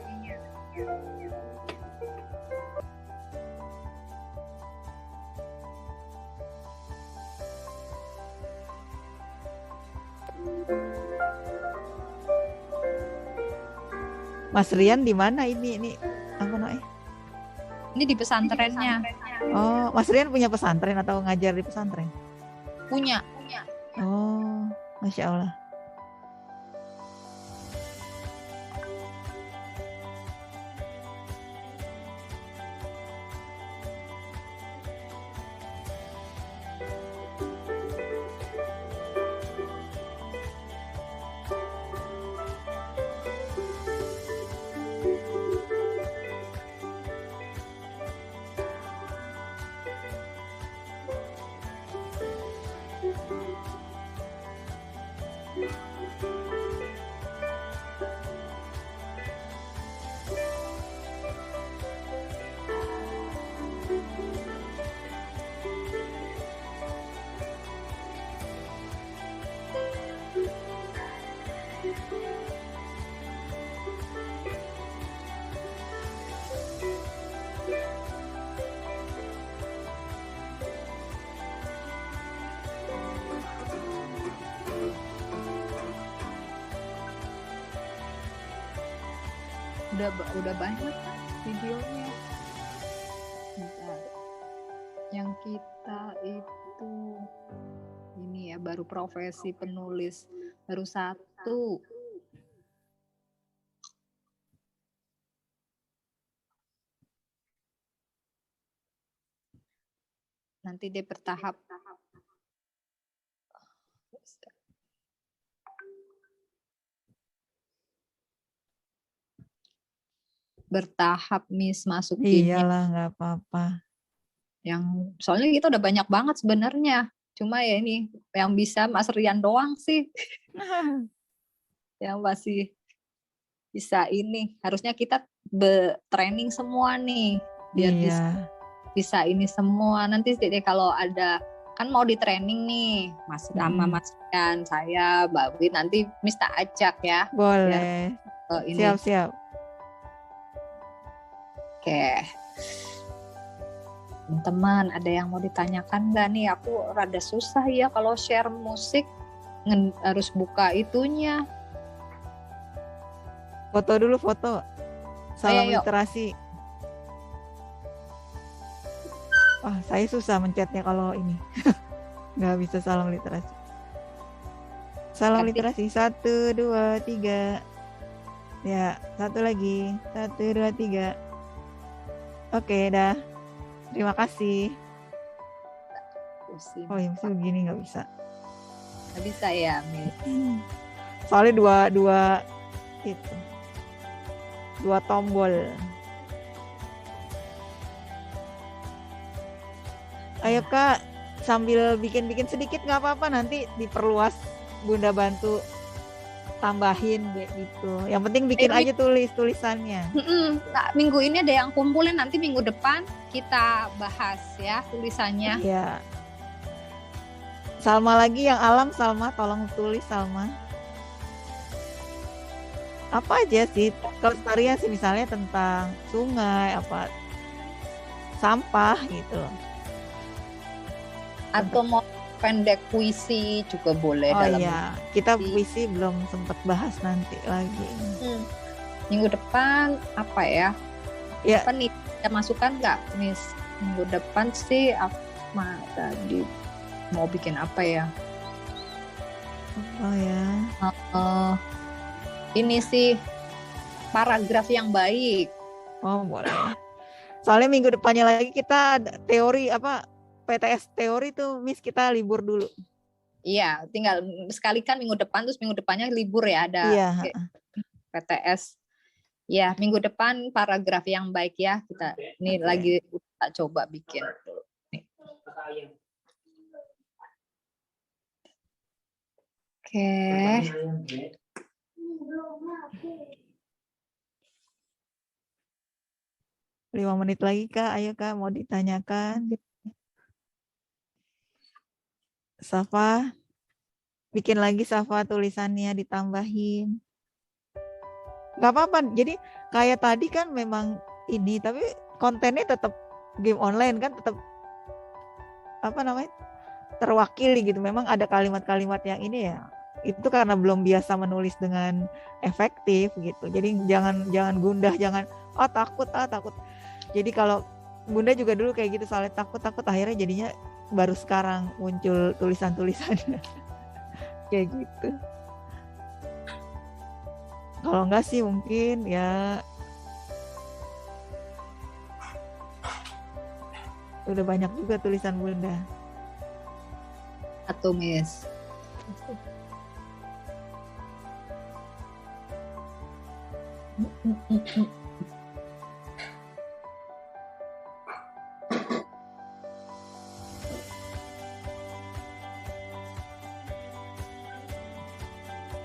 Mas Rian di mana ini apa namanya? Ini di pesantrennya. Oh, Mas Rian punya pesantren atau ngajar di pesantren? Punya. Oh, Masya Allah. Udah banyak videonya. Bentar. Yang kita itu ini ya, baru profesi penulis baru satu. Nanti dia bertahap. Bertahap Miss masukinnya. Iyalah, nggak apa-apa. Yang soalnya kita udah banyak banget sebenarnya. Cuma ya ini yang bisa Mas Rian doang sih. Yang masih bisa ini. Harusnya kita training semua nih biar bisa ini semua. Nanti deh kalau ada kan mau di training nih Mas sama Mas Rian, saya, Mbak Wit, nanti Miss tak ajak ya. Boleh. Biar, siap. Oke. Teman-teman, ada yang mau ditanyakan nggak nih? Aku rada susah ya kalau share musik, harus buka itunya. Foto dulu, foto. Salam literasi. Wah, saya susah mencetnya kalau ini. Nggak bisa salam literasi. Salam literasi. 1, 2, 3. Ya, satu lagi. 1, 2, 3. Oke, dah. Terima kasih. Oh ya, mesti begini nggak bisa. Nggak bisa ya, Miss. Soalnya dua tombol. Ayo Kak, sambil bikin-bikin sedikit nggak apa-apa, nanti diperluas Bunda bantu tambahin kayak gitu. Yang penting bikin aja tulisannya. Nah, minggu ini ada yang kumpulin, nanti minggu depan kita bahas ya tulisannya. Iya. Salma lagi yang alam, Salma tolong tulis Salma. Apa aja sih kelestarian sih, misalnya tentang sungai, apa sampah gitu loh. Atau mau pendek puisi juga boleh. Oh iya, kita puisi belum sempat bahas, nanti lagi. Minggu depan apa ya? Ya. Apa nih? Ada masukan nggak, Miss? Minggu depan sih tadi mau bikin apa ya? Oh ya. Ini sih paragraf yang baik. Oh boleh. Soalnya minggu depannya lagi kita ada teori apa? PTS teori tuh, Miss, kita libur dulu. Iya, tinggal sekali kan minggu depan, terus minggu depannya libur ya, ada PTS. Ya, minggu depan paragraf yang baik ya, kita ini lagi kita coba bikin. Nih. Oke. 5 menit lagi Kak, ayo Kak, mau ditanyakan. Safa, bikin lagi Safa tulisannya, ditambahin. Gak apa-apa, jadi kayak tadi kan memang ini, tapi kontennya tetap game online kan, tetap apa namanya, terwakili gitu. Memang ada kalimat-kalimat yang ini ya, itu karena belum biasa menulis dengan efektif gitu. Jadi jangan gundah, jangan takut. Jadi kalau Bunda juga dulu kayak gitu, soalnya takut akhirnya jadinya baru sekarang muncul tulisan-tulisannya kayak gitu. Kalau enggak sih mungkin ya udah banyak juga tulisan Bunda. Atau Miss.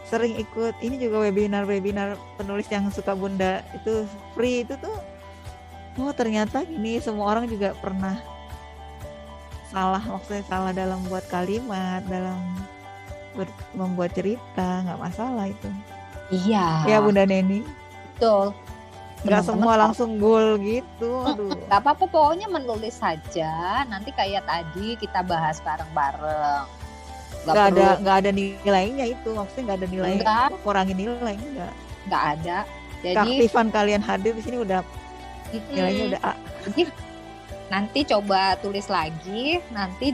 Sering ikut ini juga webinar penulis yang suka Bunda itu free itu tuh. Oh ternyata gini, semua orang juga pernah maksudnya salah dalam buat kalimat, dalam membuat cerita, nggak masalah itu. Iya. Ya Bunda Neni. Betul. Nggak semua langsung goal gitu. Aduh. Nggak apa-apa, pokoknya menulis saja. Nanti kayak tadi kita bahas bareng-bareng. Nggak ada nilainya itu, maksudnya nggak ada nilai, kurangin nilai nggak ada. Jadi keaktifan kalian hadir di sini udah nilainya udah A. Jadi nanti coba tulis lagi, nanti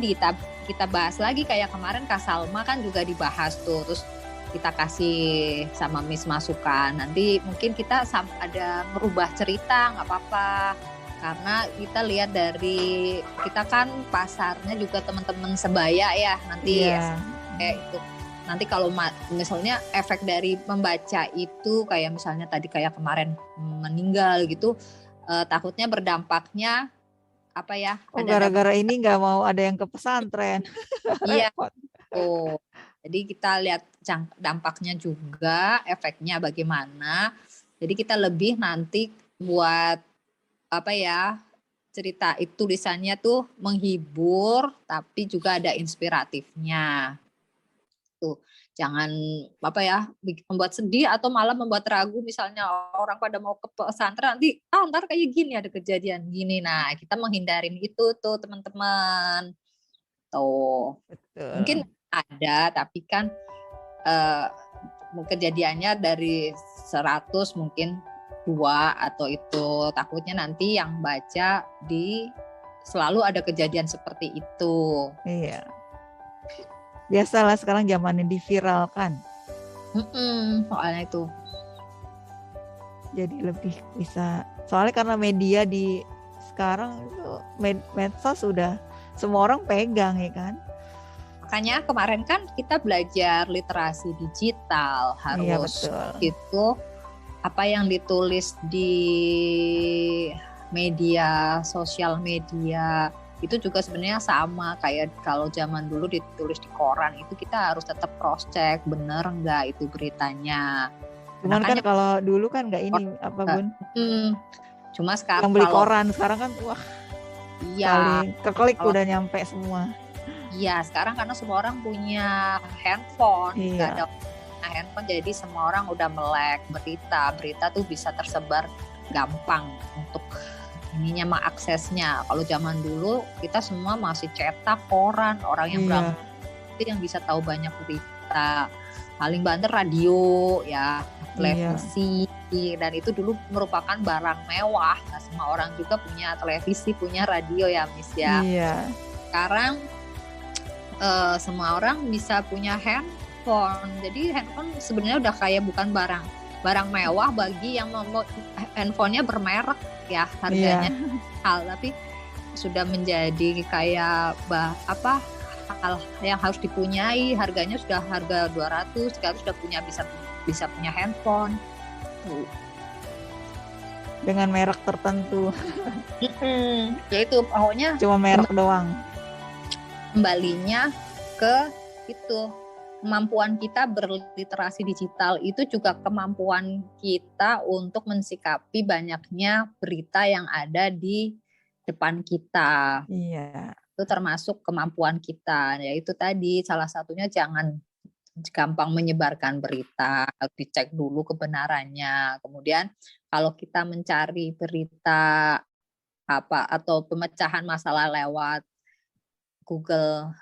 kita bahas lagi kayak kemarin Kak Salma kan juga dibahas tuh, terus kita kasih sama Miss masukan. Nanti mungkin kita ada merubah cerita, nggak apa-apa. Karena kita lihat dari kita kan pasarnya juga teman-teman sebaya ya nanti kayak itu. Nanti kalau misalnya efek dari membaca itu kayak misalnya tadi kayak kemarin meninggal gitu, takutnya berdampaknya apa ya? Gara-gara ini nggak mau ada yang ke pesantren. Iya. Jadi kita lihat dampaknya juga, efeknya bagaimana. Jadi kita lebih nanti buat apa ya, cerita itu tulisannya tuh menghibur tapi juga ada inspiratifnya. Tuh, jangan apa ya, membuat sedih atau malah membuat ragu, misalnya orang pada mau ke pesantren nanti ntar kayak gini ada kejadian gini. Nah, kita menghindarin itu tuh teman-teman. Tuh. Betul. Mungkin ada tapi kan kejadiannya dari 100 mungkin 2 atau itu, takutnya nanti yang baca selalu ada kejadian seperti itu. Iya. Biasalah sekarang zamannya diviralkan. Soalnya itu. Jadi lebih bisa, soalnya karena media di sekarang itu medsos sudah semua orang pegang ya kan. Makanya kemarin kan kita belajar literasi digital, harus itu apa yang ditulis di media, sosial media, itu juga sebenarnya sama kayak kalau zaman dulu ditulis di koran, itu kita harus tetap cross check bener nggak itu beritanya. Cuman kan kalau dulu kan nggak ini apa Bun? Cuma sekarang yang beli koran sekarang kan wah iya, keklik udah nyampe semua. Iya, sekarang karena semua orang punya handphone, nggak ada handphone, jadi semua orang udah melek berita tuh bisa tersebar gampang untuk ininya mengaksesnya. Kalau zaman dulu kita semua masih cetak koran, orang yang berangkat yang bisa tahu banyak berita. Paling banter radio ya, televisi, dan itu dulu merupakan barang mewah. Nah, semua orang juga punya televisi, punya radio ya Miss ya. Iya. Sekarang semua orang bisa punya handphone. Jadi handphone sebenarnya udah kayak bukan barang mewah bagi yang mau handphonenya bermerek ya harganya tapi sudah menjadi kayak hal yang harus dipunyai, harganya sudah harga 200, sekarang sudah bisa punya handphone dengan merek tertentu. Ya itu pokoknya cuma merek doang. Kembalinya ke itu, kemampuan kita berliterasi digital itu juga kemampuan kita untuk mensikapi banyaknya berita yang ada di depan kita. Iya. Itu termasuk kemampuan kita. Yaitu tadi salah satunya jangan gampang menyebarkan berita, dicek dulu kebenarannya. Kemudian kalau kita mencari berita atau pemecahan masalah lewat Google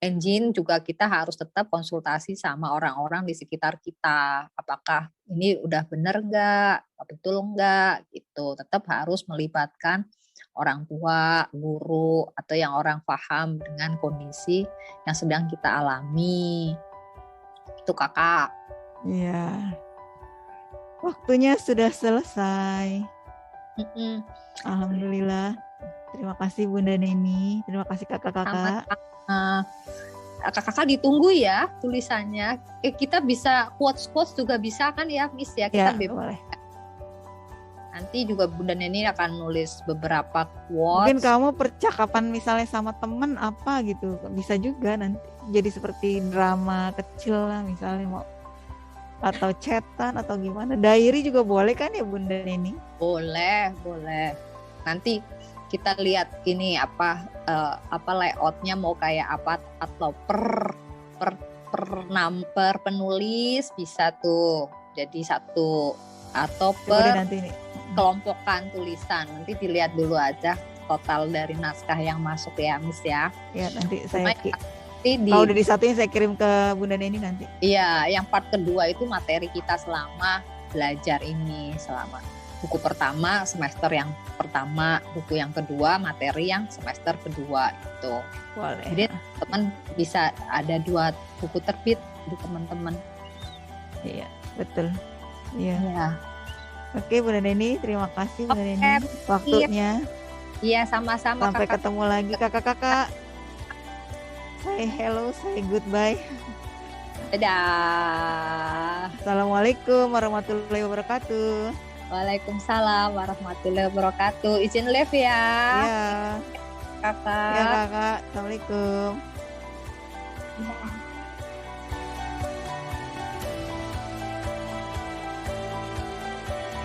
Engine, juga kita harus tetap konsultasi sama orang-orang di sekitar kita. Apakah ini udah benar nggak, betul nggak, gitu. Tetap harus melibatkan orang tua, guru, atau yang orang paham dengan kondisi yang sedang kita alami. Itu Kakak. Iya. Waktunya sudah selesai. Alhamdulillah. Terima kasih Bunda Neni. Terima kasih kakak-kakak. Kakak ditunggu ya tulisannya. Kita bisa quotes juga bisa kan ya Miss ya, kita boleh. Nanti juga Bunda Neni akan nulis beberapa quotes. Mungkin kamu percakapan misalnya sama temen apa gitu, bisa juga nanti jadi seperti drama kecil lah misalnya, mau atau chatan atau gimana. Diary juga boleh kan ya Bunda Neni? Boleh. Nanti kita lihat ini apa layoutnya mau kayak apa, atau per penulis bisa tuh jadi satu, atau per kelompokan tulisan. Nanti dilihat dulu aja total dari naskah yang masuk ya Miss ya. Ya nanti saya kalau udah disatuin saya kirim ke Bunda Neni nanti. Iya, yang part kedua itu materi kita selama belajar ini, selama buku pertama semester yang pertama, buku yang kedua materi yang semester kedua itu. Boleh. Jadi teman bisa ada 2 buku terbit di teman-teman. Iya, betul. Iya. Ya. Oke Bunda Neni, terima kasih Bunda Neni waktunya. Iya, sama-sama. Sampai ketemu lagi kakak-kakak. Say hello, say goodbye. Dadah. Assalamualaikum warahmatullahi wabarakatuh. Waalaikumsalam warahmatullahi wabarakatuh. Izin live ya. Iya. Kakak. Ya kakak. Assalamualaikum. Ya.